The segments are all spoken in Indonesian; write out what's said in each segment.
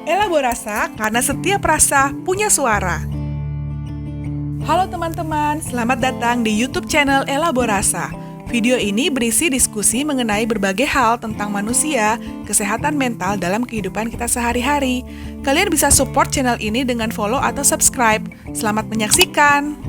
Elaborasa karena setiap rasa punya suara. Halo teman-teman, selamat datang di YouTube channel Elaborasa. Video ini berisi diskusi mengenai berbagai hal tentang manusia, kesehatan mental dalam kehidupan kita sehari-hari. Kalian bisa support channel ini dengan follow atau subscribe. Selamat menyaksikan.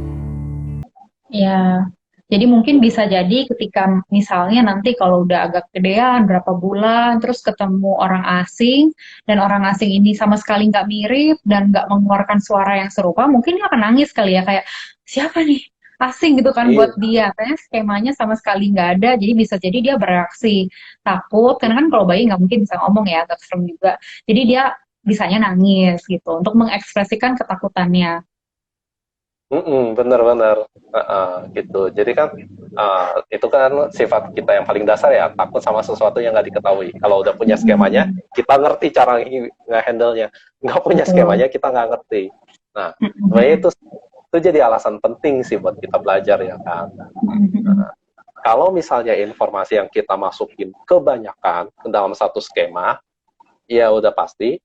Ya, jadi mungkin bisa jadi ketika misalnya nanti kalau udah agak gedean berapa bulan, terus ketemu orang asing, dan orang asing ini sama sekali nggak mirip dan nggak mengeluarkan suara yang serupa, mungkin dia akan nangis kali ya, kayak siapa nih? Asing gitu kan buat Iya, dia, kayaknya skemanya sama sekali nggak ada, jadi bisa jadi dia bereaksi takut, karena kan kalau bayi nggak mungkin bisa ngomong ya, agak serem juga. Jadi dia bisanya nangis gitu, untuk mengekspresikan ketakutannya. bener-bener gitu. Jadi kan itu kan sifat kita yang paling dasar ya, takut sama sesuatu yang nggak diketahui. Kalau udah punya skemanya, Mm-mm. kita ngerti cara nge-handle-nya. Nggak punya Betul. skemanya, kita nggak ngerti. Nah, sebenarnya Mm-mm. itu jadi alasan penting sih buat kita belajar ya kan. Mhm, Kalau misalnya informasi yang kita masukin kebanyakan ke dalam satu skema, ya udah pasti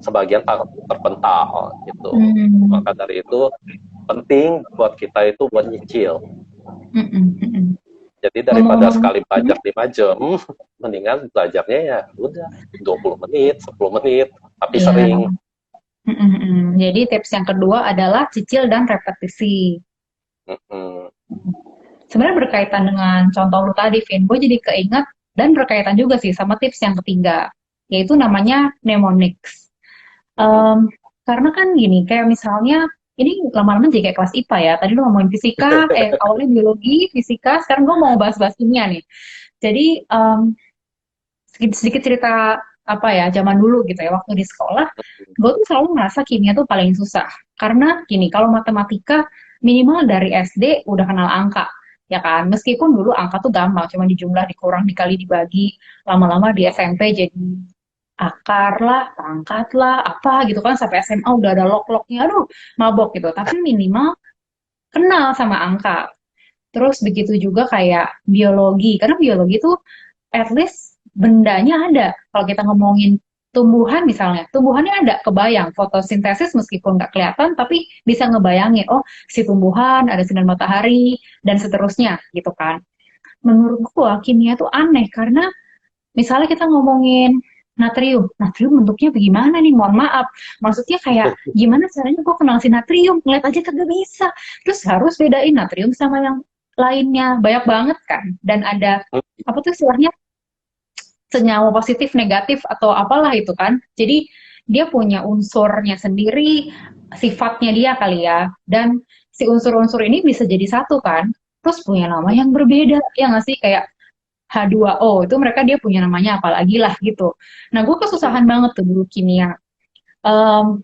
sebagian terpental gitu. mhm. Maka dari itu penting buat kita itu buat nyicil. Mhm, mhm. Jadi daripada Ngomong-ngomong, sekali mhm, belajar 5 jam, mendingan belajarnya ya udah 20 menit, 10 menit, tapi iya, sering. mhm, mhm. Jadi tips yang kedua adalah cicil dan repetisi. Mm-mm. Sebenarnya berkaitan dengan contoh lu tadi, Vin, gue jadi keinget dan berkaitan juga sih sama tips yang ketiga, yaitu namanya mnemonics. Mm-mm. Karena kan gini, kayak misalnya ini lama-lama jadi kayak kelas IPA ya. Tadi lu ngomongin fisika, awalnya biologi, fisika, sekarang gue mau bahas-bahas kimia nih. Jadi sedikit cerita apa ya zaman dulu gitu ya waktu di sekolah gue tuh selalu merasa kimia tuh paling susah karena gini kalau matematika minimal dari SD udah kenal angka ya kan meskipun dulu angka tuh gampang cuma dijumlah dikurang dikali dibagi lama-lama di SMP jadi akar lah pangkat lah apa gitu kan sampai SMA udah ada log-lognya aduh mabok gitu tapi minimal kenal sama angka. Terus begitu juga kayak biologi, karena biologi tuh at least bendanya ada. Kalau kita ngomongin tumbuhan misalnya, tumbuhannya ada, kebayang. Fotosintesis meskipun nggak kelihatan, tapi bisa ngebayangin, oh si tumbuhan ada sinar matahari, dan seterusnya gitu kan. Menurut gua kimia tuh aneh, karena misalnya kita ngomongin natrium, natrium bentuknya bagaimana nih? Mohon maaf, maksudnya kayak gimana caranya gue kenal si natrium? Ngeliat aja kagak bisa. Terus harus bedain natrium sama yang lainnya, banyak banget kan. Dan ada apa tuh istilahnya senyawa positif, negatif atau apalah itu kan. Jadi dia punya unsurnya sendiri, sifatnya dia kali ya. Dan si unsur-unsur ini bisa jadi satu kan. Terus punya nama yang berbeda, ya nggak sih? Kayak H2O itu mereka dia punya namanya apalagi lah gitu. Nah gue kesusahan banget tuh dulu kimia.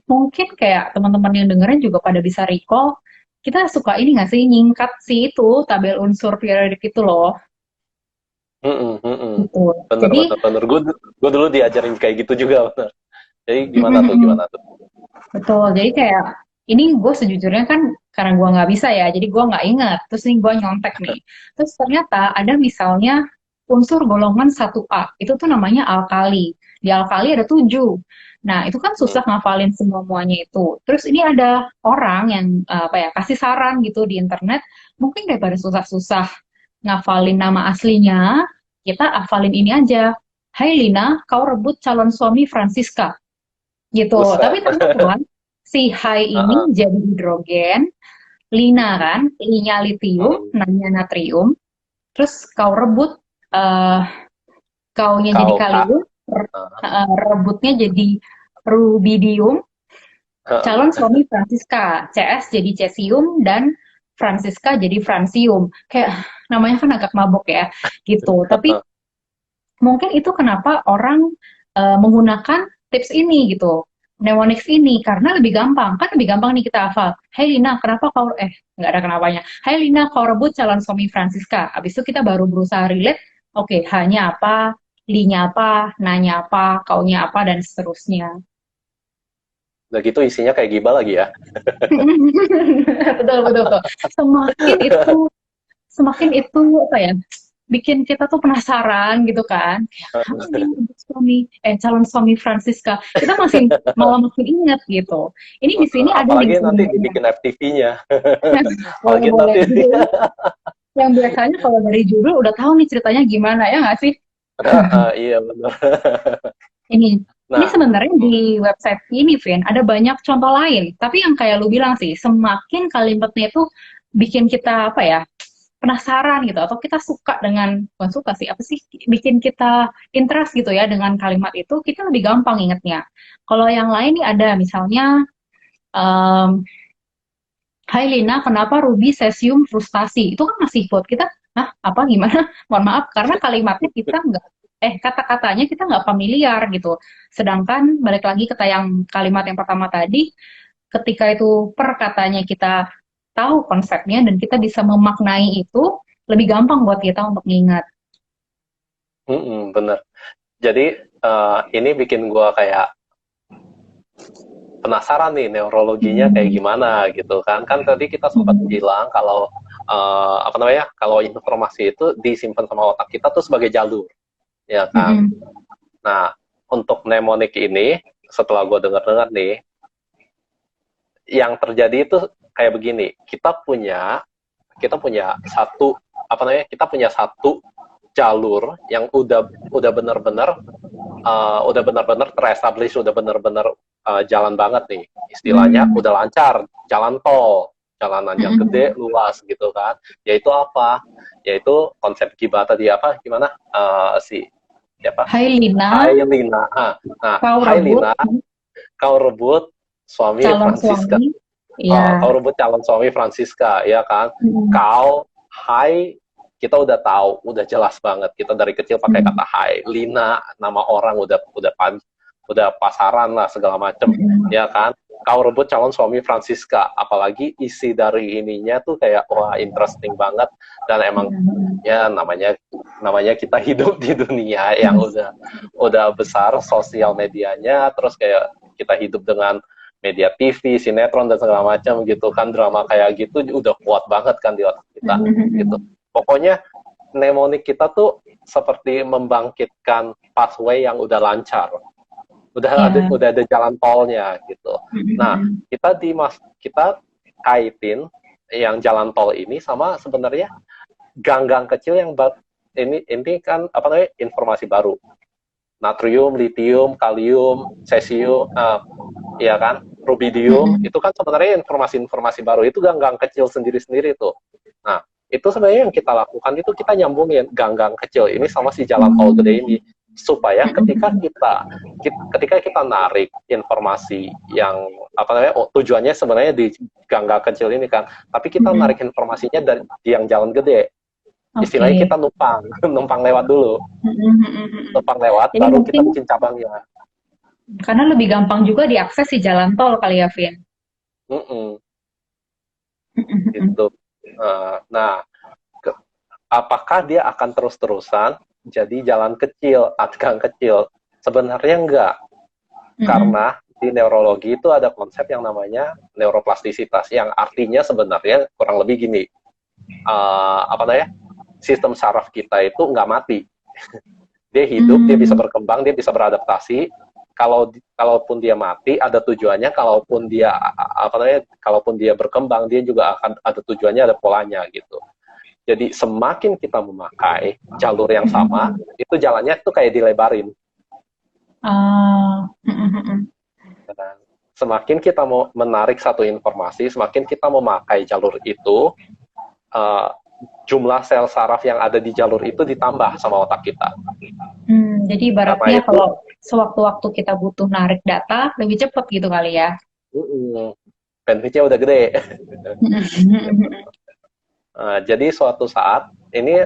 Mungkin kayak teman-teman yang dengerin juga pada bisa recall, kita suka ini nggak sih nyingkat sih itu tabel unsur periodik itu loh. Mm-mm. Mm-mm. Gitu. Bener, Jadi bener, bener. Gue dulu diajarin kayak gitu juga, bener. Jadi gimana tuh, gimana tuh? betul. Jadi kayak ini gue sejujurnya kan karena gue nggak bisa ya, jadi gue nggak ingat. Terus nih gue nyontek nih. Terus ternyata ada misalnya unsur golongan 1A, itu tuh namanya alkali. Di alkali ada 7. Nah, itu kan Mm. susah ngafalin semua-muanya itu. Terus ini ada orang yang apa ya, kasih saran gitu di internet, mungkin daripada susah-susah ngafalin nama aslinya, kita hafalin ini aja. Hai Lina, kau rebut calon suami Francisca gitu. Tapi Buset. ternyata si Hai Heeh. ini jadi hidrogen, Lina kan, Linya litium, Mm-mm. nanya natrium, terus kau rebut eh kaunya jadi Kau kak. kalium, rebutnya jadi rubidium, calon Heeh. suami Francisca, CS jadi cesium dan Francisca jadi francium. Kayak namanya kan agak mabok ya, gitu. Tapi mungkin itu kenapa orang menggunakan tips ini gitu, mnemonics ini karena lebih gampang. Kan lebih gampang nih kita hafal. Hai Lina, kenapa kau nggak ada kenapanya. Hai Lina, kau rebut calon suami Francisca. Abis itu kita baru berusaha relate. Oke, hanya apa, linya apa, nanya apa, kaunya apa dan seterusnya. Udah gitu isinya kayak gibah lagi ya. Betul betul betul. Semakin itu semakin itu apa ya? bikin kita tuh penasaran gitu kan. Apa nih untuk calon suami Francisca? Kita masih malah makin ingat gitu. Ini di sini ada nih Apalagi nanti sebenarnya. dibikin FTV-nya. Boleh Apalagi boleh. nanti Judul yang biasanya kalau dari judul udah tahu nih ceritanya gimana ya nggak sih? iya benar. Ini Nah, sebenarnya di website ini, Vin, ada banyak contoh lain. Tapi yang kayak lu bilang sih, semakin kalimatnya itu bikin kita apa ya, penasaran gitu, atau kita suka dengan, bukan suka sih, apa sih, bikin kita interest gitu ya dengan kalimat itu, kita lebih gampang ingetnya. Kalau yang lain nih ada misalnya, em, Hai Lina, kenapa Ruby cesium frustasi? Itu kan masih buat kita, nah apa gimana? Mohon maaf, karena kalimatnya kita nggak, kata-katanya kita nggak familiar gitu. Sedangkan balik lagi ke yang kalimat yang pertama tadi, ketika itu per katanya kita tahu konsepnya dan kita bisa memaknai itu, lebih gampang buat kita untuk mengingat. bener. Jadi ini bikin gua kayak penasaran nih neurologinya kayak gimana gitu kan. Kan tadi kita sempat bilang kalau apa namanya, kalau informasi itu disimpan sama otak kita tuh sebagai jalur, ya kan. Nah, untuk mnemonic ini setelah gue dengar-dengar nih, yang terjadi itu kayak begini. Kita punya satu apa namanya, kita punya satu jalur yang udah benar-benar terestablish, udah benar-benar jalan banget nih, istilahnya udah lancar, jalan tol, jalanan yang gede luas gitu kan. Yaitu apa? Yaitu konsep Giba tadi, apa gimana, si siapa? Hai Lina, Hai Lina. Nah, kau hai rebut Lina, kau rebut suami calon Francisca. suami. Ya. Kau rebut calon suami Francisca, ya kan? Kau, hai, kita udah tahu, udah jelas banget. Kita dari kecil pakai kata hai. Lina, nama orang udah pasaran lah segala macem, ya kan? Kau rebut calon suami Francisca, apalagi isi dari ininya tuh kayak wah interesting banget, dan emang ya namanya kita hidup di dunia yang udah besar sosial medianya, terus kayak kita hidup dengan media TV, sinetron dan segala macam gitu kan, drama kayak gitu udah kuat banget kan di otak kita gitu. Pokoknya mnemonic kita tuh seperti membangkitkan pathway yang udah lancar. Udah ada jalan tolnya gitu. Nah, kita kaitin yang jalan tol ini sama sebenarnya gang-gang kecil yang ini kan apa namanya, informasi baru. Natrium, litium, kalium, cesium, ya kan, rubidium, itu kan sebenarnya informasi-informasi baru, itu gang-gang kecil sendiri-sendiri tuh. Nah, itu sebenarnya yang kita lakukan itu kita nyambungin gang-gang kecil ini sama si jalan tol gede ini, supaya ketika kita narik informasi yang apa namanya, tujuannya sebenarnya di gang-gang kecil ini kan, tapi kita narik informasinya dari yang jalan gede. Istilahnya kita numpang lewat dulu. Numpang lewat, jadi baru kita bikin cabangnya. Karena lebih gampang juga diakses si jalan tol kali ya, Vin. Gitu. Nah, apakah dia akan terus-terusan jadi jalan kecil, gang kecil? Sebenarnya enggak. Karena di neurologi itu ada konsep yang namanya neuroplastisitas, yang artinya sebenarnya kurang lebih gini. Apa namanya? Sistem saraf kita itu nggak mati. Dia hidup, dia bisa berkembang, dia bisa beradaptasi. Kalaupun dia mati, ada tujuannya. Kalaupun dia berkembang, dia juga akan ada tujuannya, ada polanya gitu. Jadi semakin kita memakai jalur yang sama, itu jalannya tuh kayak dilebarin. Semakin kita mau menarik satu informasi, semakin kita memakai jalur itu, jumlah sel saraf yang ada di jalur itu ditambah sama otak kita. Jadi ibaratnya kalau sewaktu-waktu kita butuh narik data, lebih cepat gitu kali ya. Benefitnya udah gede. Jadi suatu saat, ini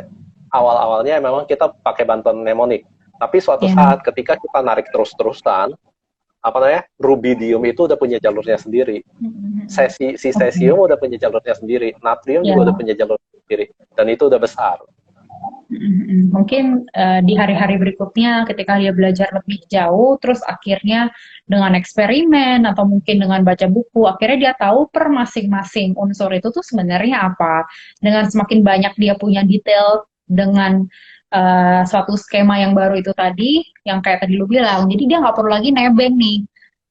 awal-awalnya memang kita pakai bantuan mnemonic. Tapi suatu saat ketika kita narik terus-terusan, apa namanya, rubidium itu udah punya jalurnya sendiri. Cesium udah punya jalurnya sendiri. Natrium juga udah punya jalur sendiri. Dan itu udah besar. Mungkin di hari-hari berikutnya ketika dia belajar lebih jauh, terus akhirnya dengan eksperimen atau mungkin dengan baca buku, akhirnya dia tahu per masing-masing unsur itu tuh sebenarnya apa. Dengan semakin banyak dia punya detail dengan suatu skema yang baru itu tadi, yang kayak tadi lu bilang. Jadi dia nggak perlu lagi nebeng nih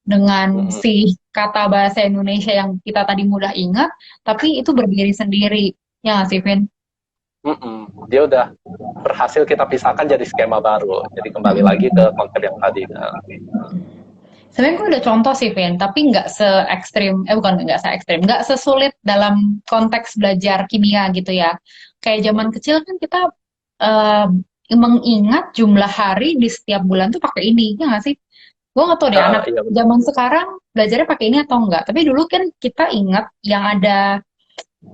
dengan Mm-mm. si kata bahasa Indonesia yang kita tadi mudah ingat, tapi itu berdiri sendiri. Ya nggak sih, Vin? Mm-mm. Dia udah berhasil kita pisahkan jadi skema baru. Jadi kembali lagi ke konsep yang tadi. Nah, Sebenarnya gue udah contoh sih, Vin, tapi nggak se-ekstrim, bukan nggak se-ekstrim, nggak sesulit dalam konteks belajar kimia gitu ya. Kayak zaman kecil kan kita eh, mengingat jumlah hari di setiap bulan tuh pakai ini, ya nggak sih? Gue nggak tahu deh anak iya betul. zaman sekarang belajarnya pakai ini atau enggak. Tapi dulu kan kita ingat yang ada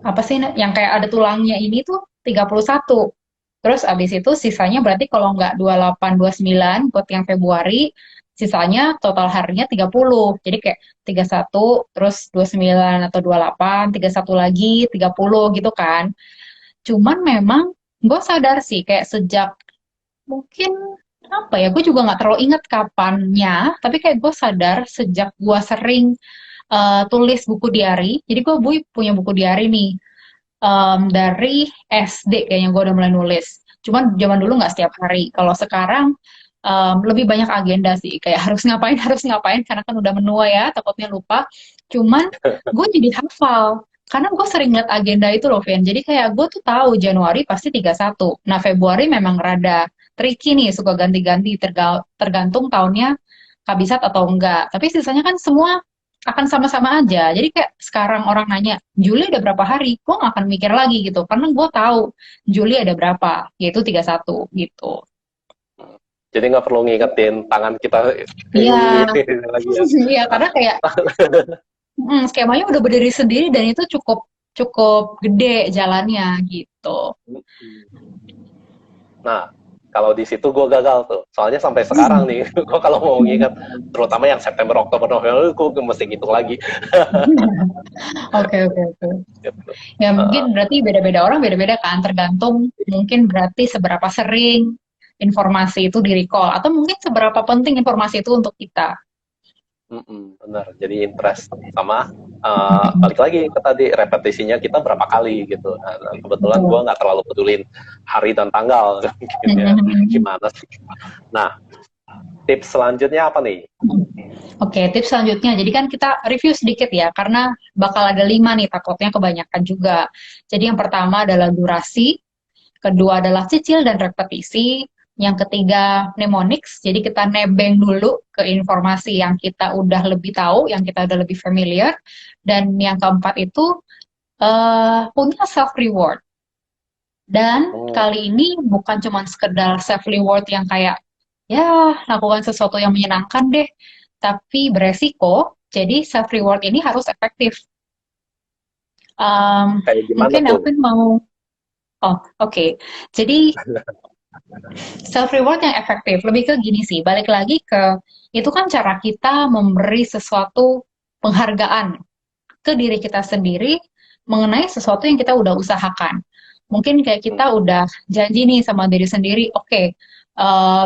apa sih, yang kayak ada tulangnya ini tuh 31. Terus abis itu sisanya berarti kalau nggak 28, 29 buat yang Februari, sisanya total harinya 30. Jadi kayak 31, terus 29 atau 28, 31 lagi, 30 gitu kan. Cuman memang gue sadar sih kayak sejak mungkin apa ya, gue juga nggak terlalu ingat kapannya, tapi kayak gue sadar sejak gue sering tulis buku diary. Jadi gue punya buku diary nih dari SD kayaknya gue udah mulai nulis. Cuman zaman dulu nggak setiap hari. Kalau sekarang lebih banyak agenda sih. Kayak harus ngapain karena kan udah menua ya, takutnya lupa. Cuman gue jadi hafal. Karena gue sering liat agenda itu loh, Vin. Jadi kayak gue tuh tahu Januari pasti 31. Nah, Februari memang rada tricky nih, suka ganti-ganti tergantung tahunnya kabisat atau enggak. Tapi sisanya kan semua akan sama-sama aja. Jadi kayak sekarang orang nanya, Juli ada berapa hari? Gue gak akan mikir lagi gitu. Karena gue tahu Juli ada berapa, yaitu 31 gitu. Jadi nggak perlu ngingetin tangan kita Iya, ini lagi ya. iya karena kayak skemanya udah berdiri sendiri dan itu cukup cukup gede jalannya gitu. Nah, kalau di situ gue gagal tuh. Soalnya sampai sekarang nih, gue kalau mau nginget, terutama yang September, Oktober, November, gue mesti ngitung lagi. Oke, oke, oke. Gitu. Ya Uh, mungkin berarti beda-beda orang beda-beda kan, tergantung mungkin berarti seberapa sering informasi itu di-recall atau mungkin seberapa penting informasi itu untuk kita. bener. Jadi interest sama balik lagi ke tadi repetisinya kita berapa kali gitu. Nah, kebetulan gue Betul. nggak terlalu pedulin hari dan tanggal gitu ya. Gimana sih? Nah, tips selanjutnya apa nih? Oke, tips selanjutnya. Jadi kan kita review sedikit ya, karena bakal ada 5 nih, takutnya kebanyakan juga. Jadi yang pertama adalah durasi, kedua adalah cicil dan repetisi, yang ketiga mnemonics, jadi kita nebeng dulu ke informasi yang kita udah lebih tahu, yang kita udah lebih familiar, dan yang keempat itu punya self reward. Dan Hmm, kali ini bukan cuma sekedar self reward yang kayak ya lakukan sesuatu yang menyenangkan deh, tapi beresiko. Jadi self reward ini harus efektif. kayak gimana Mungkin tuh? Elvin mau, oh oke. Jadi self reward yang efektif lebih ke gini sih, balik lagi ke itu kan cara kita memberi sesuatu penghargaan ke diri kita sendiri mengenai sesuatu yang kita udah usahakan. Mungkin kayak Hmm, kita udah janji nih sama diri sendiri, oke,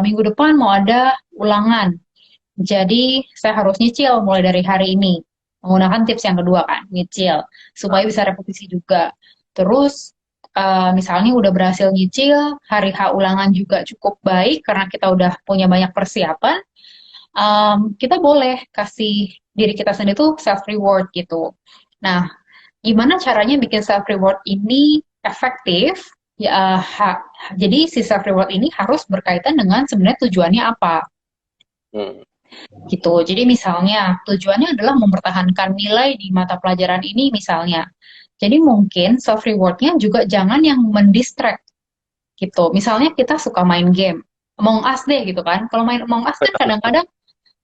minggu depan mau ada ulangan, jadi saya harus nyicil mulai dari hari ini. Menggunakan tips yang kedua kan, nyicil supaya bisa repetisi juga. Terus misalnya udah berhasil nyicil, hari H ulangan juga cukup baik karena kita udah punya banyak persiapan. Kita boleh kasih diri kita sendiri tuh self reward gitu. Nah, gimana caranya bikin self reward ini efektif? Ya, jadi si self reward ini harus berkaitan dengan sebenarnya tujuannya apa hmm, gitu. Jadi misalnya tujuannya adalah mempertahankan nilai di mata pelajaran ini misalnya. Jadi mungkin self rewardnya juga jangan yang mendistract gitu. Misalnya kita suka main game, Among Us deh gitu kan. Kalau main Among Us kan kadang-kadang,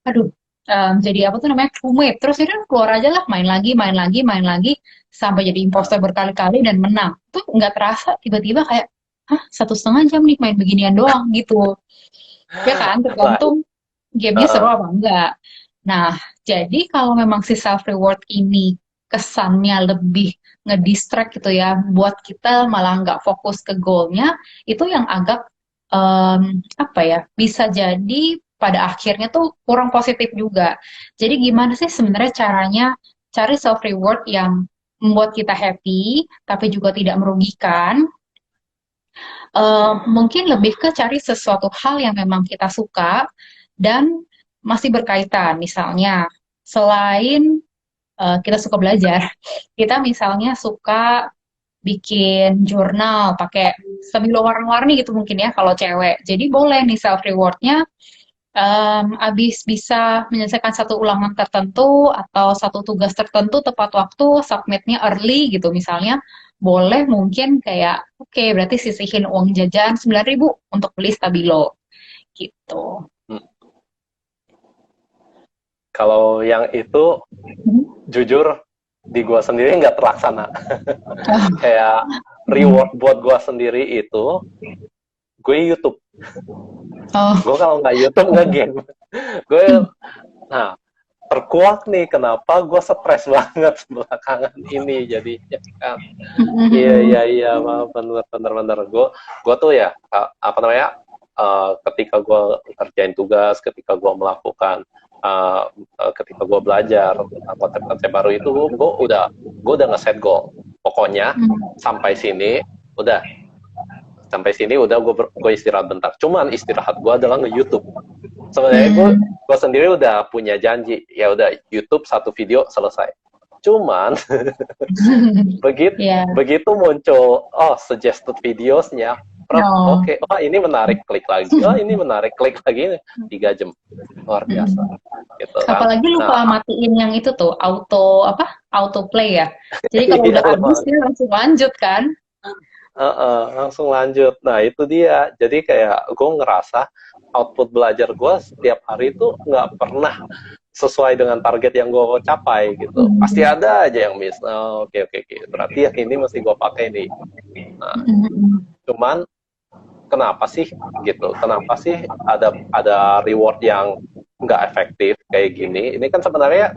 aduh, jadi apa tuh namanya crewmate. Terus itu keluar aja lah, main lagi, main lagi, main lagi, sampai jadi imposter berkali-kali dan menang. Tuh nggak terasa tiba-tiba kayak, hah 1,5 jam nih main beginian doang gitu. Ya kan, Nah, tergantung gamenya seru uh, apa enggak. Nah, jadi kalau memang si self reward ini kesannya lebih ngedistract gitu ya, buat kita malah nggak fokus ke goalnya, itu yang agak apa ya, bisa jadi pada akhirnya tuh kurang positif juga. Jadi gimana sih sebenarnya caranya cari self reward yang membuat kita happy, tapi juga tidak merugikan, Mungkin lebih ke cari sesuatu hal yang memang kita suka dan masih berkaitan. Misalnya, selain kita suka belajar, kita misalnya suka bikin jurnal pakai stabilo warna-warni gitu mungkin ya kalau cewek. Jadi boleh nih self rewardnya abis bisa menyelesaikan satu ulangan tertentu atau satu tugas tertentu tepat waktu, submitnya early gitu misalnya, boleh mungkin kayak, oke berarti sisihin uang jajan 9.000 untuk beli stabilo gitu. Hmm. Kalau yang itu jujur di gua sendiri nggak terlaksana. Kayak reward buat gua sendiri itu gue YouTube. Oh, Gue kalau nggak YouTube nggak game. Gue nah terkuak nih kenapa gue stres banget belakangan ini jadinya kan. Iya bener gue tuh ya apa namanya ketika gue kerjain tugas, ketika gue melakukan ketika gue belajar konsep-konsep baru itu gue udah nge-set goal. Pokoknya sampai sini udah gue istirahat bentar. Cuman istirahat gue adalah nge-YouTube. Sebenarnya gue sendiri udah punya janji, ya udah YouTube satu video selesai. Cuman begitu muncul suggested videosnya, oke, ini menarik, klik lagi. Ini menarik, klik lagi. 3 jam, luar biasa. Gitu, kan? Apalagi lupa matiin yang itu tuh auto play ya. Jadi kalau udah habis dia langsung lanjut kan. Langsung lanjut. Nah itu dia. Jadi kayak gue ngerasa output belajar gue setiap hari itu nggak pernah sesuai dengan target yang gue capai gitu. Pasti ada aja yang miss. Oke. Berarti yang ini mesti gue pakai nih. Nah, cuman kenapa sih gitu? Kenapa sih ada reward yang nggak efektif kayak gini? Ini kan sebenarnya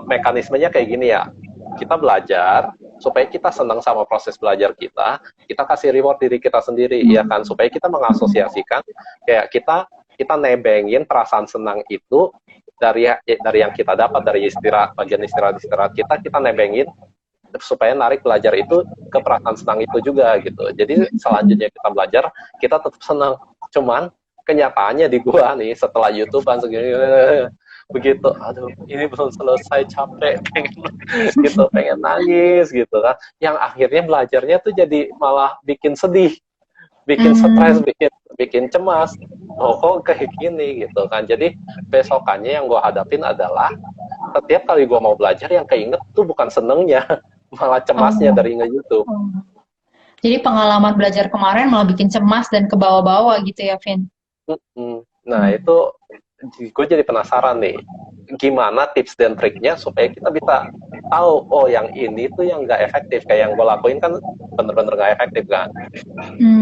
mekanismenya kayak gini ya. Kita belajar supaya kita senang sama proses belajar kita kasih reward diri kita sendiri, ya kan, supaya kita mengasosiasikan kayak kita nebengin perasaan senang itu dari yang kita dapat dari bagian istirahat kita nebengin supaya narik belajar itu ke perasaan senang itu juga gitu. Jadi selanjutnya kita belajar, kita tetap senang. Cuman kenyataannya di gua nih setelah YouTubean segini begitu, aduh ini belum selesai, capek, pengen nangis gitu kan, yang akhirnya belajarnya tuh jadi malah bikin sedih, bikin stres, bikin cemas, kok kayak gini gitu kan. Jadi besokannya yang gue hadapin adalah setiap kali gue mau belajar yang keinget tuh bukan senengnya, malah cemasnya dari nge-YouTube. Jadi pengalaman belajar kemarin malah bikin cemas dan ke bawah-bawah gitu ya, Vin? Nah itu gue jadi penasaran nih, gimana tips dan triknya supaya kita bisa tahu, yang ini tuh yang nggak efektif, kayak yang gue lakuin kan bener-bener nggak efektif kan,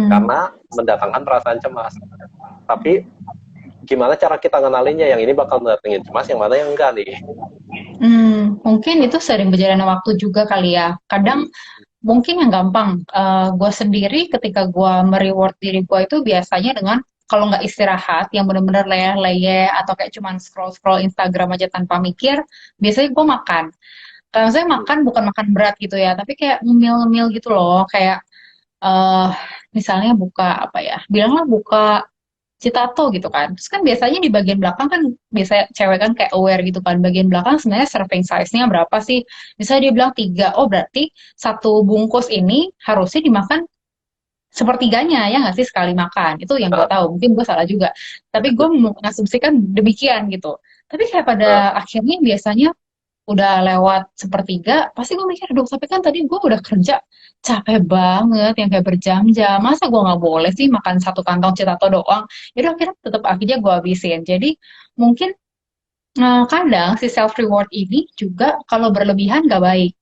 karena mendatangkan perasaan cemas. Tapi gimana cara kita ngenalinnya, yang ini bakal mendatangin cemas, yang mana yang enggak nih? Mungkin itu sering berjalannya waktu juga kali ya. Kadang mungkin yang gampang, gue sendiri ketika gue mereward diri gue itu biasanya dengan kalau nggak istirahat, yang bener-bener leyeh-leyeh atau kayak cuman scroll-scroll Instagram aja tanpa mikir, biasanya gue makan. Kalau saya makan bukan makan berat gitu ya, tapi kayak ngemil-ngemil gitu loh, kayak misalnya buka bilanglah buka Citato gitu kan. Terus kan biasanya di bagian belakang kan biasa cewek kan kayak aware gitu kan. Bagian belakang sebenarnya serving size-nya berapa sih? Misalnya dia bilang 3, berarti satu bungkus ini harusnya dimakan sepertiganya, ya nggak sih, sekali makan. Itu yang gue tahu, mungkin gue salah juga. Tapi gue mengasumsikan demikian gitu. Tapi kayak pada akhirnya biasanya udah lewat sepertiga, pasti gue mikir, aduh tapi kan tadi gue udah kerja capek banget, yang kayak berjam-jam, masa gue nggak boleh sih makan satu kantong Citato doang. Jadi akhirnya gue habisin. Jadi mungkin kadang si self reward ini juga kalau berlebihan nggak baik.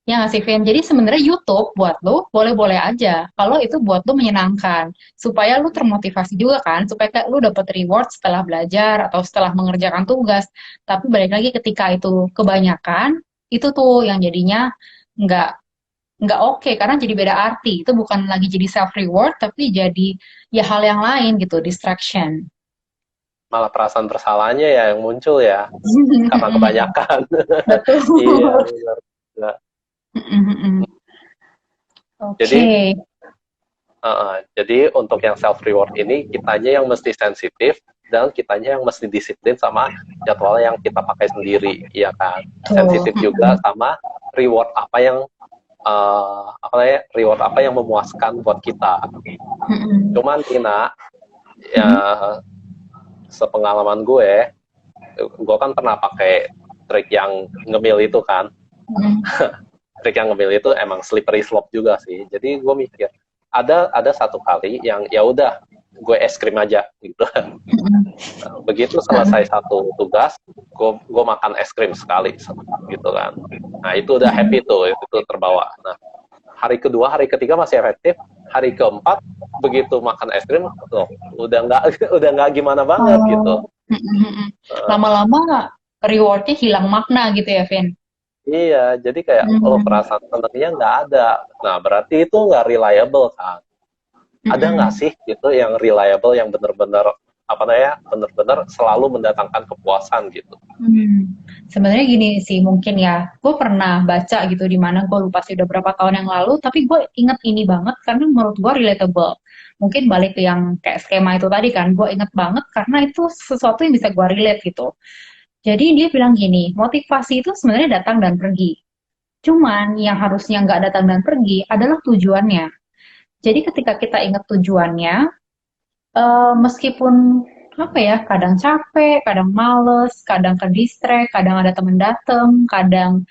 Ya nggak sih, Vin? Jadi sebenarnya YouTube buat lo boleh-boleh aja kalau itu buat lo menyenangkan, supaya lo termotivasi juga kan, supaya kayak lo dapet reward setelah belajar atau setelah mengerjakan tugas. Tapi balik lagi ketika itu kebanyakan, itu tuh yang jadinya nggak oke, karena jadi beda arti. Itu bukan lagi jadi self reward, tapi jadi ya hal yang lain gitu, distraction. Malah perasaan bersalahnya ya yang muncul ya, karena kebanyakan. Betul. Iya, benar. Oke. Jadi Jadi untuk yang self reward ini kitanya yang mesti sensitif dan kitanya yang mesti disiplin sama jadwal yang kita pakai sendiri, ya kan. Tuh. Sensitif juga sama reward apa yang reward apa yang memuaskan buat kita. Cuman Tina, ya sepengalaman gue kan pernah pakai trik yang ngemil itu kan. Trik yang ngemil itu emang slippery slope juga sih. Jadi gue mikir ada satu kali yang ya udah gue es krim aja gitu. Begitu selesai satu tugas, gue makan es krim sekali gitu kan. Nah itu udah happy tuh, itu terbawa. Nah hari kedua, hari ketiga masih efektif. Hari keempat begitu makan es krim, loh, udah nggak gimana banget gitu. Lama-lama rewardnya hilang makna gitu ya, Vin? Iya, jadi kayak perasaan senangnya nggak ada. Nah, berarti itu nggak reliable kan? Ada nggak sih gitu yang reliable, yang benar-benar benar-benar selalu mendatangkan kepuasan gitu? Sebenarnya gini sih, mungkin ya, gue pernah baca gitu di mana gue lupa sih udah berapa tahun yang lalu, tapi gue inget ini banget karena menurut gue relatable. Mungkin balik ke yang kayak skema itu tadi kan, gue inget banget karena itu sesuatu yang bisa gue relate gitu. Jadi dia bilang gini, motivasi itu sebenarnya datang dan pergi. Cuman yang harusnya nggak datang dan pergi adalah tujuannya. Jadi ketika kita ingat tujuannya, meskipun apa ya, kadang capek, kadang males, kadang ke distract, kadang ada temen dateng, kadang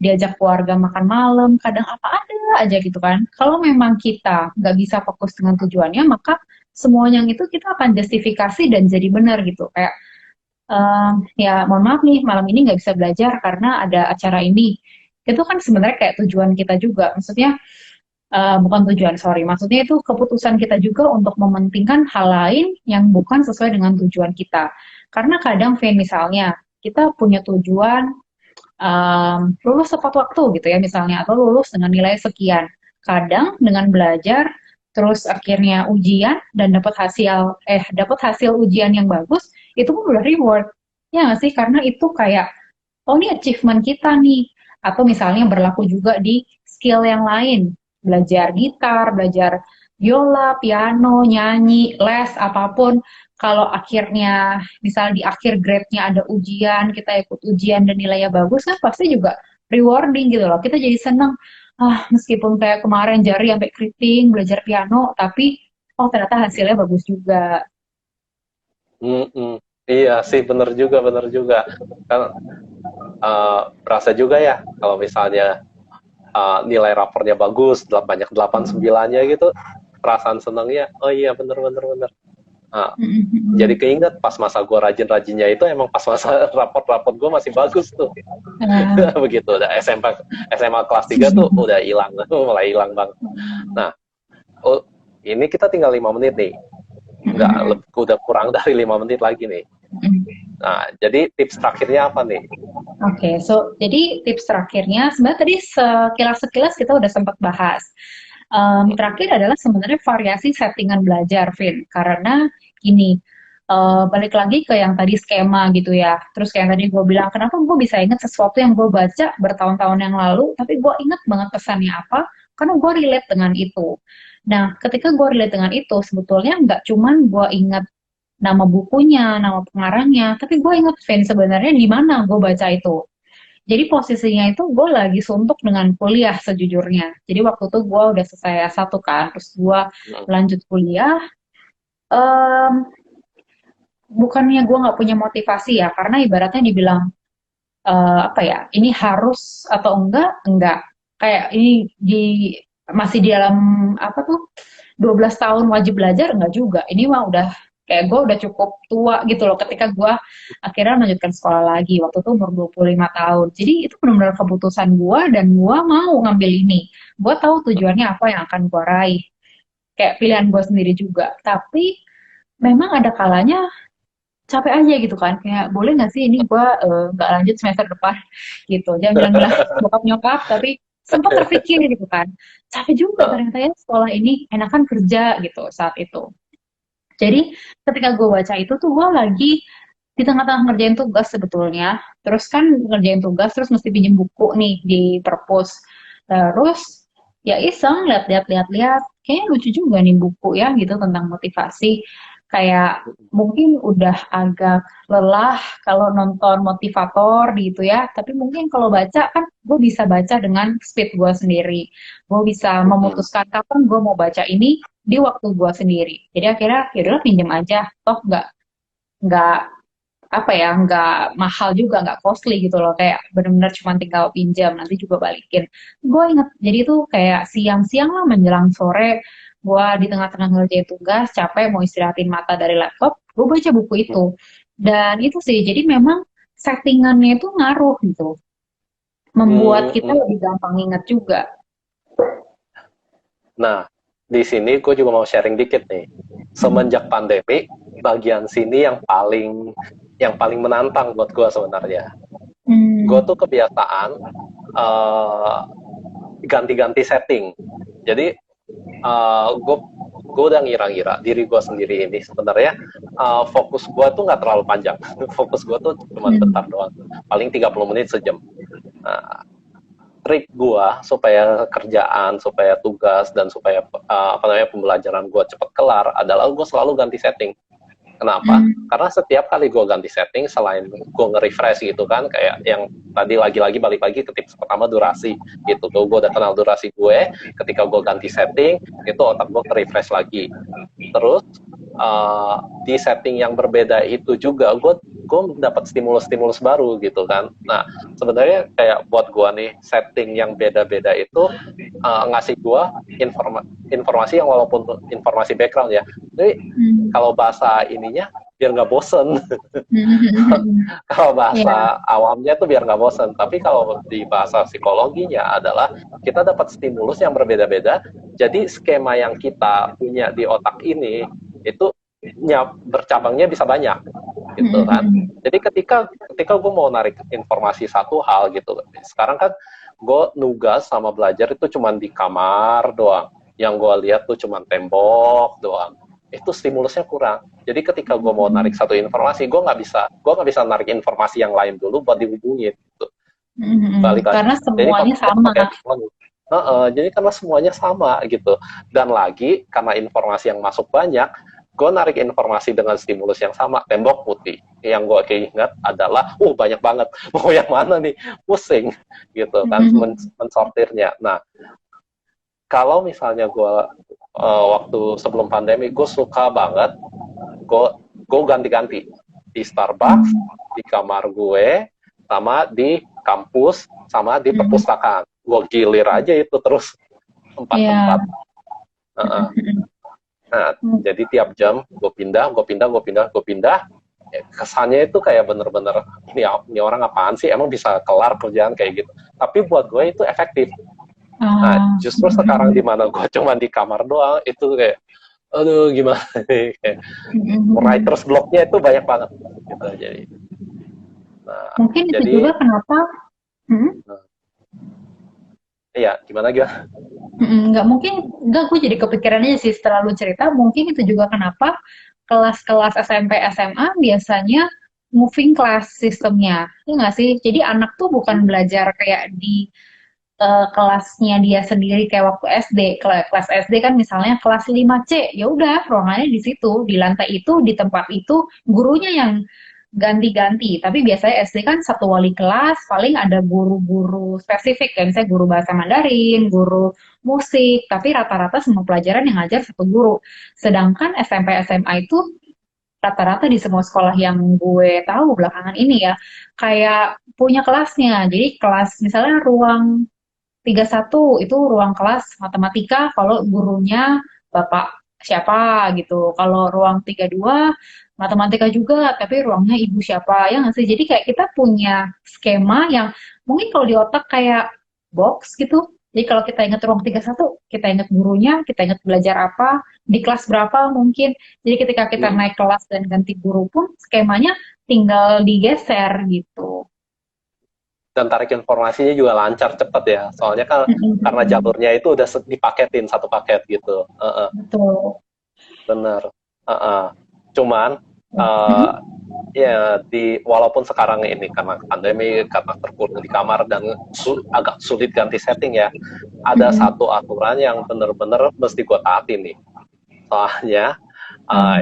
diajak keluarga makan malam, kadang apa ada aja gitu kan. Kalau memang kita nggak bisa fokus dengan tujuannya, maka semuanya itu kita akan justifikasi dan jadi benar gitu. Kayak ya mohon maaf nih malam ini nggak bisa belajar karena ada acara ini. Itu kan sebenarnya kayak tujuan kita juga. Maksudnya bukan tujuan, sorry. Maksudnya itu keputusan kita juga untuk mementingkan hal lain yang bukan sesuai dengan tujuan kita. Karena kadang, Vin, misalnya kita punya tujuan lulus tepat waktu gitu ya misalnya, atau lulus dengan nilai sekian. Kadang dengan belajar, terus akhirnya ujian dan dapat hasil ujian yang bagus, itu pun udah reward. Ya nggak sih? Karena itu kayak, oh ini achievement kita nih. Atau misalnya berlaku juga di skill yang lain. Belajar gitar, belajar biola, piano, nyanyi, les, apapun. Kalau akhirnya, misal di akhir grade-nya ada ujian, kita ikut ujian dan nilainya bagus, kan pasti juga rewarding gitu loh. Kita jadi seneng, meskipun kayak kemarin jari sampai keriting, belajar piano, tapi oh ternyata hasilnya bagus juga. Iya sih, bener juga. Kan berasa juga ya kalau misalnya nilai rapornya bagus, banyak 8-9-nya gitu, perasaan senangnya, oh iya bener. Jadi keinget pas masa gue rajin-rajinnya itu emang pas masa raport gue masih bagus tuh. Begitu, udah SMA kelas 3 tuh udah hilang, mulai hilang banget. Nah, ini kita tinggal 5 menit nih. Udah kurang dari 5 menit lagi nih. Nah, jadi tips terakhirnya apa nih? Oke, jadi tips terakhirnya sebenarnya tadi sekilas kita udah sempat bahas. Terakhir adalah sebenarnya variasi settingan belajar, Vin. Karena gini, balik lagi ke yang tadi skema gitu ya. Terus kayak tadi gue bilang, kenapa gue bisa ingat sesuatu yang gue baca bertahun-tahun yang lalu, tapi gue ingat banget pesannya apa, karena gue relate dengan itu. Nah, ketika gue relate dengan itu, sebetulnya nggak cuman gue ingat nama bukunya, nama pengarangnya, tapi gue inget Vin sebenarnya di mana gue baca itu. Jadi posisinya itu gue lagi suntuk dengan kuliah sejujurnya. Jadi waktu itu gue udah selesai S1 kan, terus gue lanjut kuliah. Bukannya gue nggak punya motivasi ya, karena ibaratnya dibilang apa ya, ini harus atau enggak. Kayak ini masih di dalam apa tuh 12 tahun wajib belajar enggak juga. Ini mah udah kayak gue udah cukup tua gitu loh ketika gue akhirnya melanjutkan sekolah lagi waktu itu umur 25 tahun. Jadi itu benar-benar keputusan gue dan gue mau ngambil ini. Gue tahu tujuannya apa yang akan gue raih. Kayak pilihan gue sendiri juga. Tapi memang ada kalanya capek aja gitu kan. Kayak boleh nggak sih ini gue nggak lanjut semester depan gitu. Jangan bilang bokap nyokap tapi sempat terpikir gitu kan. Capek juga ternyata ya sekolah ini enakan kerja gitu saat itu. Jadi ketika gue baca itu tuh gue lagi di tengah-tengah ngerjain tugas sebetulnya. Terus kan ngerjain tugas terus mesti pinjem buku nih di perpus. Terus ya iseng lihat-lihat kayaknya lucu juga nih buku ya gitu tentang motivasi. Kayak mungkin udah agak lelah kalau nonton motivator gitu ya, tapi mungkin kalau baca kan gue bisa baca dengan speed gue sendiri. Gue bisa Mm-mm. memutuskan kapan gue mau baca ini di waktu gue sendiri. Jadi akhirnya yaudahlah pinjem aja, toh nggak apa ya, nggak mahal juga, nggak costly gitu loh, kayak bener-bener cuma tinggal pinjam nanti juga balikin. Gue inget jadi tuh kayak siang-siang lah menjelang sore, gue di tengah-tengah ngerjain tugas capek mau istirahatin mata dari laptop, gue baca buku itu. Dan itu sih jadi memang settingannya itu ngaruh gitu, membuat kita Mm-mm. lebih gampang inget juga. Nah, di sini gue juga mau sharing dikit nih. Semenjak pandemi, bagian sini yang paling menantang buat gue sebenarnya. Gue Hmm. tuh kebiasaan eh, ganti-ganti setting. Jadi gue udah ngira-ngira diri gue sendiri ini sebenarnya fokus gue tuh nggak terlalu panjang. Fokus gue tuh cuma bentar Hmm. doang. Paling 30 menit sejam. Nah, trik gua supaya kerjaan, supaya tugas dan supaya apa namanya pembelajaran gua cepat kelar adalah gua selalu ganti setting. Kenapa? Hmm. Karena setiap kali gue ganti setting, selain gue nge-refresh gitu kan, kayak yang tadi lagi-lagi balik lagi ke tips pertama durasi gitu. Gue udah kenal durasi gue, ketika gue ganti setting, itu otak gue ke-refresh lagi. Terus di setting yang berbeda itu juga gue dapat stimulus-stimulus baru gitu kan. Nah sebenarnya kayak buat gue nih setting yang beda-beda itu ngasih gue informasi yang walaupun informasi background ya. Jadi Hmm. kalau bahasa ininya biar nggak bosen. Hmm. Kalau Ya. bahasa awamnya tuh biar nggak bosen. Tapi kalau di bahasa psikologinya adalah kita dapat stimulus yang berbeda-beda. Jadi skema yang kita punya di otak ini itu bercabangnya bisa banyak gitu kan. Hmm. Jadi ketika gue mau narik informasi satu hal gitu, sekarang kan gue nugas sama belajar itu cuma di kamar doang. Yang gue lihat tuh cuma tembok doang. Itu stimulusnya kurang. Jadi ketika gue mau narik satu informasi, gue nggak bisa narik informasi yang lain dulu buat dihubungin. Gitu. Balik lagi. Karena Jadi semuanya kalau sama. pakai jadi karena semuanya sama gitu. Dan lagi karena informasi yang masuk banyak, gue narik informasi dengan stimulus yang sama, tembok putih. Yang gue ingat adalah, banyak banget. Mau yang mana nih? Pusing gitu kan mensortirnya. Nah, kalau misalnya gue waktu sebelum pandemi, gue suka banget gue gue ganti-ganti di Starbucks, di kamar gue, sama di kampus, sama di perpustakaan. Gue gilir aja itu terus empat Iya. tempat. Nah, jadi tiap jam gue pindah, gue pindah, gue pindah, gue pindah. Ya, kesannya itu kayak bener-bener ini orang apaan sih? Emang bisa kelar kerjaan kayak gitu? Tapi buat gue itu efektif. Nah, Ah. justru sekarang di mana gue cuma di kamar doang, itu kayak, aduh gimana nih? Kayak, writer's block-nya itu banyak banget. Gitu, jadi, nah, Mungkin itu jadi, juga kenapa. Hmm? iya, gimana? Nggak mungkin, nggak, gue jadi kepikiran aja sih setelah lu cerita, mungkin itu juga kenapa kelas-kelas SMP SMA biasanya moving class sistemnya, ya nggak sih? Jadi anak tuh bukan belajar kayak di kelasnya dia sendiri kayak waktu SD. Kelas SD kan misalnya kelas 5C, ya udah ruangannya di situ, di lantai itu, di tempat itu, gurunya yang ganti-ganti. Tapi biasanya SD kan satu wali kelas, paling ada guru-guru spesifik, kayak misalnya guru bahasa Mandarin, guru musik, tapi rata-rata semua pelajaran yang ngajar satu guru. Sedangkan SMP SMA itu rata-rata di semua sekolah yang gue tahu belakangan ini ya, kayak punya kelasnya. Jadi kelas misalnya ruang 31 itu ruang kelas matematika kalau gurunya Bapak siapa gitu. Kalau ruang 32 matematika juga tapi ruangnya ibu siapa ya nggak sih? Jadi kayak kita punya skema yang mungkin kalau di otak kayak box gitu. Jadi kalau kita ingat ruang 31, kita ingat gurunya, kita ingat belajar apa, di kelas berapa mungkin. Jadi ketika kita Hmm. naik kelas dan ganti guru pun skemanya tinggal digeser gitu. Dan tarik informasinya juga lancar, cepet ya. Soalnya kan karena jalurnya itu udah dipaketin satu paket gitu. Betul. Bener. Cuman eh, ya walaupun sekarang ini karena pandemi, karena terkurung di kamar dan agak sulit ganti setting ya, ada satu aturan yang bener-bener mesti gue taati nih. Soalnya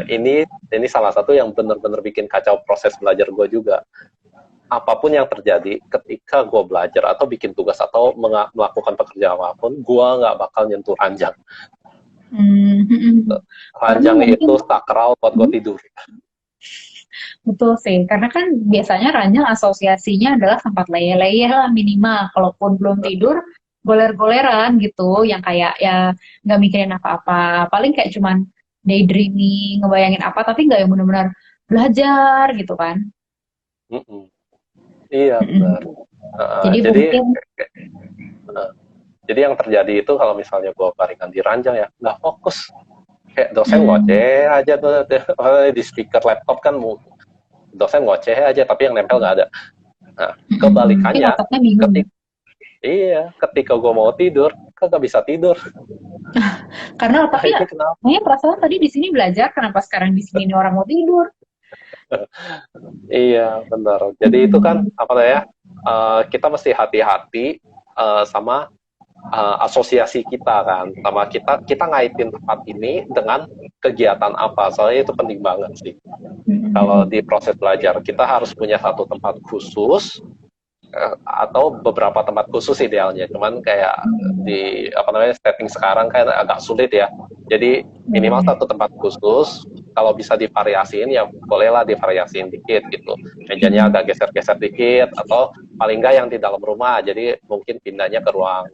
ini salah satu yang bener-bener bikin kacau proses belajar gue juga. Apapun yang terjadi ketika gue belajar atau bikin tugas atau melakukan pekerjaan apapun, gue nggak bakal nyentuh ranjang. Ranjang itu sakral buat gue tidur. Betul sih, karena kan biasanya ranjang asosiasinya adalah tempat leyeh-leyeh lah minimal. Kalaupun belum tidur, goler-goleran gitu, yang kayak ya nggak mikirin apa-apa. Paling kayak cuman daydreaming, ngebayangin apa, tapi nggak yang benar-benar belajar gitu kan. Iya benar. Jadi mungkin Jadi yang terjadi itu kalau misalnya gue baringan di ranjang ya nggak fokus. Kayak dosen ngoceh aja tuh di speaker laptop kan dosen ngoceh aja tapi yang nempel nggak ada. Nah kebalikannya ketika gue mau tidur kagak bisa tidur. Karena otaknya kayaknya perasaan tadi di sini belajar, kenapa sekarang di sini orang mau tidur? Iya benar. Jadi itu kan apa ya? Kita mesti hati-hati sama asosiasi kita kan, sama kita ngaitin tempat ini dengan kegiatan apa. Soalnya itu penting banget sih. Kalau di proses belajar kita harus punya satu tempat khusus atau beberapa tempat khusus idealnya. Cuman kayak di setting sekarang kan agak sulit ya. Jadi minimal satu tempat khusus. Kalau bisa divariasiin ya bolehlah divariasiin dikit gitu. Mejanya agak geser-geser dikit atau paling enggak yang di dalam rumah. Jadi mungkin pindahnya ke ruang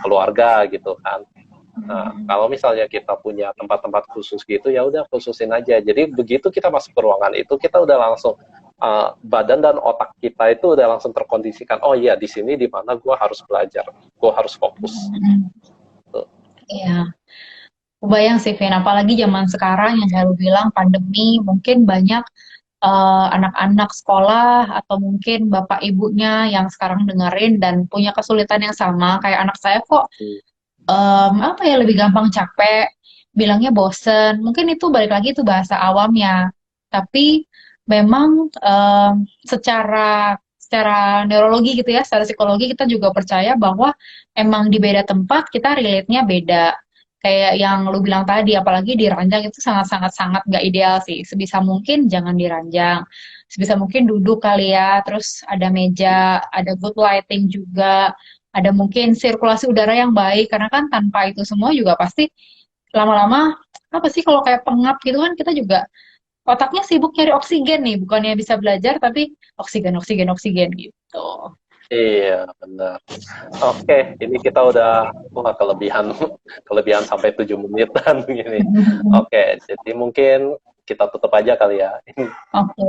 keluarga gitu kan. Nah, kalau misalnya kita punya tempat-tempat khusus gitu ya udah khususin aja. Jadi begitu kita masuk ke ruangan itu kita udah langsung badan dan otak kita itu udah langsung terkondisikan. Oh iya di sini di mana gue harus belajar, gue harus fokus. Iya. Kebayang sih, Vin, apalagi zaman sekarang yang kayak lu bilang pandemi, mungkin banyak anak-anak sekolah atau mungkin bapak ibunya yang sekarang dengerin dan punya kesulitan yang sama kayak anak saya kok lebih gampang capek, bilangnya bosen. Mungkin itu balik lagi itu bahasa awamnya, tapi memang secara neurologi gitu ya, secara psikologi kita juga percaya bahwa emang di beda tempat kita relate-nya beda. Kayak yang lu bilang tadi, apalagi di ranjang itu sangat-sangat nggak ideal sih. Sebisa mungkin jangan di ranjang. Sebisa mungkin duduk kali ya, terus ada meja, ada good lighting juga, ada mungkin sirkulasi udara yang baik, karena kan tanpa itu semua juga pasti lama-lama, apa sih kalau kayak pengap gitu kan, kita juga otaknya sibuk nyari oksigen nih, bukannya bisa belajar, tapi oksigen gitu. Iya, benar. Oke, ini kita udah kelebihan sampai 7 menitan gini. Oke, jadi mungkin kita tutup aja kali ya. Oke.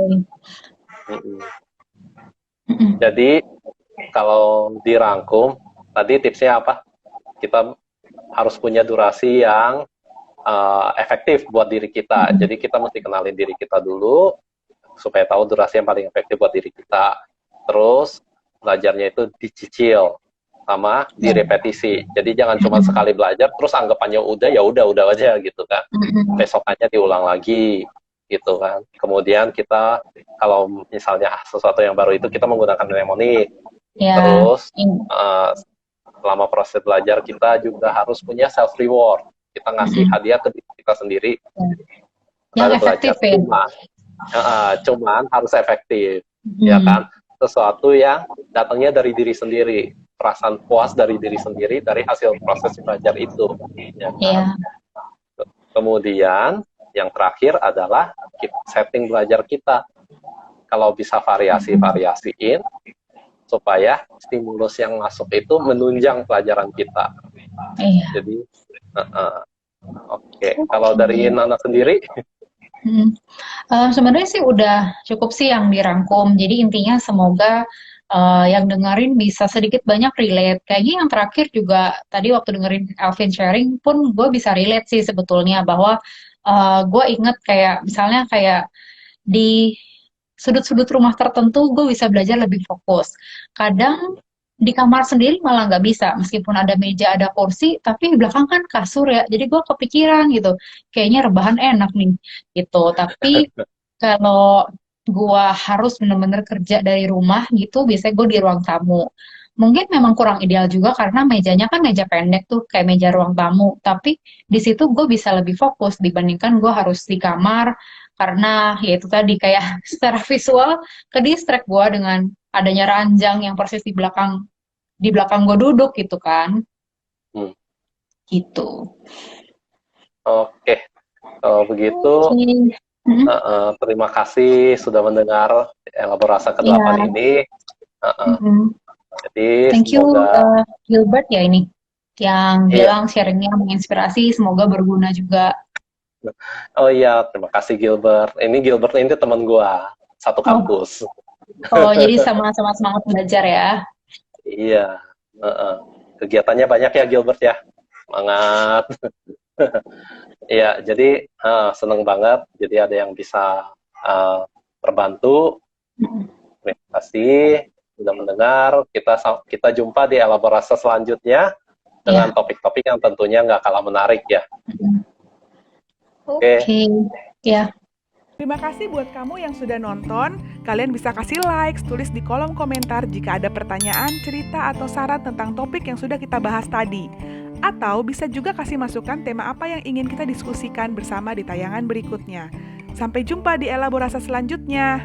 Jadi kalau dirangkum, tadi tipsnya apa? Kita harus punya durasi yang efektif buat diri kita. Jadi kita mesti kenalin diri kita dulu supaya tahu durasi yang paling efektif buat diri kita. Terus belajarnya itu dicicil sama direpetisi. Jadi jangan cuma sekali belajar terus anggapannya udah aja gitu kan. Besokannya diulang lagi gitu kan. Kemudian kita kalau misalnya sesuatu yang baru itu kita menggunakan mnemonic. Terus selama proses belajar kita juga harus punya self reward. Kita ngasih hadiah ke diri kita sendiri. Yang efektif cuman harus efektif, ya kan? Sesuatu yang datangnya dari diri sendiri, perasaan puas dari diri sendiri dari hasil proses belajar itu. Ya kan? Kemudian yang terakhir adalah setting belajar kita. Kalau bisa variasiin supaya stimulus yang masuk itu menunjang pelajaran kita. Jadi, oke. Kalau dari Nana sendiri? Sebenarnya sih udah cukup sih yang dirangkum. Jadi intinya semoga yang dengerin bisa sedikit banyak relate. Kayaknya yang terakhir juga tadi waktu dengerin Alvin sharing pun gue bisa relate sih sebetulnya bahwa gue inget kayak misalnya kayak di sudut-sudut rumah tertentu gue bisa belajar lebih fokus. Kadang di kamar sendiri malah nggak bisa, meskipun ada meja, ada kursi, tapi di belakang kan kasur ya, jadi gue kepikiran gitu, kayaknya rebahan enak nih, gitu. Tapi Kalau gua harus bener-bener kerja dari rumah gitu, biasanya gue di ruang tamu. Mungkin memang kurang ideal juga karena mejanya kan meja pendek tuh, kayak meja ruang tamu. Tapi di situ gue bisa lebih fokus dibandingkan gue harus di kamar karena ya itu tadi kayak secara visual ke distract gue dengan adanya ranjang yang persis di belakang gue duduk gitu kan. Hmm. Gitu. Oke, kalau begitu Oke. Mm-mm. terima kasih sudah mendengar elaborasi ke-8 Iya. ini. Mm-mm. Jadi Thank you semoga Gilbert ya ini yang iya. bilang sharingnya menginspirasi, semoga berguna juga. Oh iya, terima kasih Gilbert. Ini Gilbert ini teman gua satu Oh, kampus. oh jadi sama-sama semangat belajar ya. Iya. Heeh. Kegiatannya banyak ya Gilbert ya. Semangat. Iya, jadi seneng banget. Jadi ada yang bisa terbantu. Mm-mm. Terima kasih sudah mendengar. Kita jumpa di elaborasi selanjutnya dengan Ya. topik-topik yang tentunya nggak kalah menarik ya. Mm-mm. Oke. Oke, ya. Terima kasih buat kamu yang sudah nonton. Kalian bisa kasih like, tulis di kolom komentar jika ada pertanyaan, cerita, atau saran tentang topik yang sudah kita bahas tadi. Atau bisa juga kasih masukan tema apa yang ingin kita diskusikan bersama di tayangan berikutnya. Sampai jumpa di elaborasi selanjutnya.